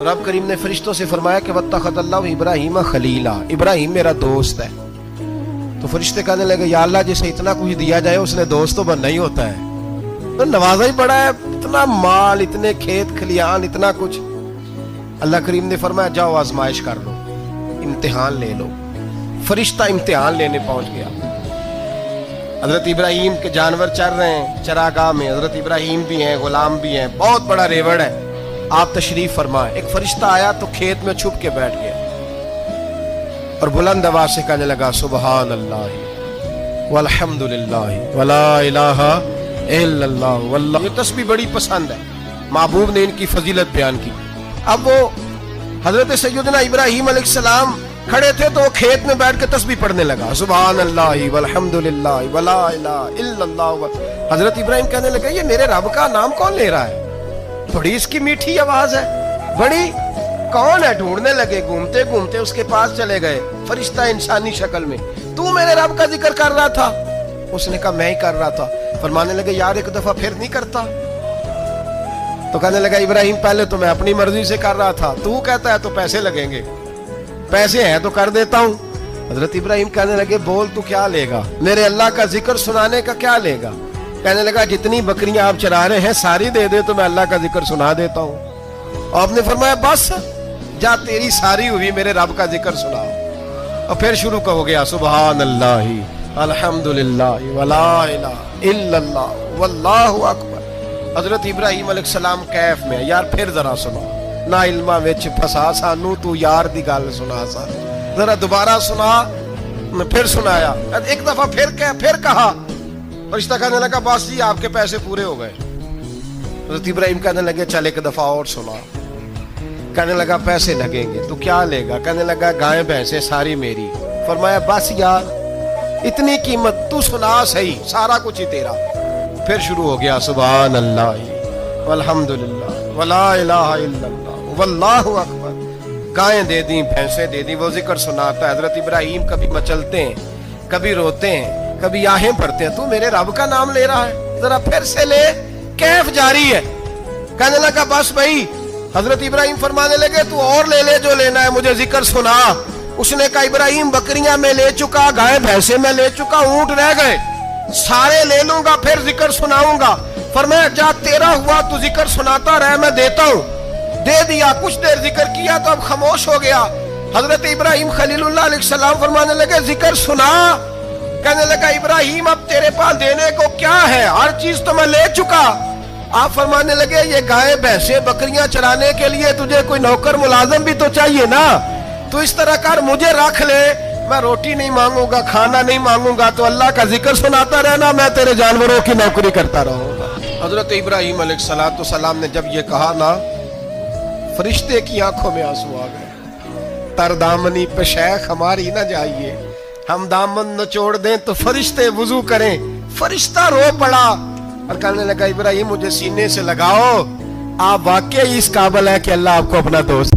रब करीम ने फरिश्तों से फरमाया कि वत्तखज़ल्लाहु इब्राहीम खलीला, इब्राहिम मेरा दोस्त है। तो फरिश्ते कहने लगे या अल्लाह जिसे इतना कुछ दिया जाए उसने दोस्त तो बनना ही होता है, तो नवाजा ही बड़ा है, इतना माल, इतने खेत खलियान, इतना कुछ। अल्लाह करीम ने फरमाया जाओ आजमाइश कर लो, इम्तिहान ले लो। फरिश्ता इम्तिहान लेने पहुंच गया। हजरत इब्राहिम के जानवर चर रहे हैं चरागाह में, हजरत इब्राहिम भी हैं, गुलाम भी हैं, बहुत बड़ा रेवड़ है। आप तशरीफ फरमाए। एक फरिश्ता आया तो खेत में छुप के बैठ गया और बुलंद आवाज से कहने लगा सुबहान अल्लाह वल्हम्दुलिल्लाह वला इलाहा इल्लल्लाह वल्लाह। ये तस्बीह बड़ी पसंद है, महबूब ने इनकी फजीलत बयान की। अब वो हजरत सैयदना इब्राहिम अलैहिस्सलाम खड़े थे तो वो खेत में बैठ के तस्बीह पढ़ने लगा सुबहान अल्लाह वल्हम्दुलिल्लाह वला इलाहा इल्लल्लाह। हजरत इब्राहिम कहने लगे ये मेरे रब का नाम कौन ले रहा है, बड़ी इसकी मीठी आवाज है, बड़ी कौन है। ढूंढने लगे, घूमते घूमते उसके पास चले गए। फरिश्ता इंसानी शक्ल में, तू मेरे रब का जिक्र कर रहा था? उसने कहा मैं ही कर रहा था। फरमाने लगे यार एक दफा फिर नहीं करता? तो कहने लगा इब्राहिम पहले तो मैं अपनी मर्जी से कर रहा था, तू कहता है तो पैसे लगेंगे, पैसे हैं तो कर देता हूं। हजरत इब्राहिम कहने लगे बोल तू क्या लेगा, मेरे अल्लाह का जिक्र सुनाने का क्या लेगा? कहने लगा जितनी बकरियां आप चरा रहे हैं सारी दे दे तो मैं अल्लाह का जिक्र सुना देता हूं। आपने फरमाया बस जा तेरी सारी हुई, मेरे रब का जिक्र सुनाओ। और फिर शुरू हो गया सुबहान अल्लाह अल्हम्दुलिल्लाह वला इलाहा इल्लल्लाह वल्लाहु अकबर। हजरत इब्राहिम अलैहिस्सलाम कैफ में, यार फिर जरा सुना, ना इल्मा विच फसा सानू तू यार दी गल सुना सा, जरा दोबारा सुना। फिर सुनाया, एक दफा फिर कहा। फरिश्ता कहने लगा बस जी आपके पैसे पूरे हो गए। हज़रत इब्राहिम कहने लगे चल एक दफा और सुना। कहने लगा पैसे लगेंगे, तो क्या लेगा? कहने लगा गाय भैंसे सारी मेरी। फरमाया बस यार इतनी कीमत, तू सुना सही, सारा कुछ ही तेरा। फिर शुरू हो गया सुभान अल्लाह वल्हम्दुलिल्लाह वला इलाहा इल्लल्लाह वल्लाहु अकबर। गायें दे दी, भैंसे दे दी, वो जिक्र सुनाता है। हज़रत इब्राहिम कभी मचलते हैं, कभी रोते हैं, कभी आहें भरते हैं, तू मेरे रब का नाम ले रहा है, जरा फिर से ले। कैफ जारी है। कहने लगा बस भाई। हजरत इब्राहिम फरमाने लगे तू और ले ले जो लेना है, मुझे जिक्र सुना। उसने कहा इब्राहिम बकरियां मैं ले चुका, गाय भैंसे मैं ले चुका, ऊंट रह गए, सारे ले लूंगा फिर जिक्र सुनाऊंगा। फरमाया जा तेरा हुआ तू जिक्र सुनाता रहे, मैं देता हूं। दे दिया, कुछ देर जिक्र किया तो अब खामोश हो गया। हजरत इब्राहिम खलीलुल्लाह अलैहिस्सलाम फरमाने लगे जिक्र सुना। कहने लगा इब्राहिम अब तेरे पास देने को क्या है, हर चीज तो मैं ले चुका। आप फरमाने लगे ये गाय भैंसे बकरियां चराने के लिए तुझे कोई नौकर मुलाजिम भी तो चाहिए ना, तो इस तरह कर मुझे रख ले, मैं रोटी नहीं मांगूंगा, खाना नहीं मांगूंगा, तो अल्लाह का जिक्र सुनाता रहना, मैं तेरे जानवरों की नौकरी करता रहूंगा। हजरत इब्राहिम अलैहिस्सलाम ने जब ये कहा ना, फरिश्ते की आंखों में आंसू आ गए। तरदामनी पे शैख हमारी ना जाइए, हम दामन नचोड़ दें तो फरिश्ते वुजू करें। फरिश्ता रो पड़ा और कहने लगा इब्राहिम मुझे सीने से लगाओ, आप वाकई इस काबिल है कि अल्लाह आपको अपना दोस्त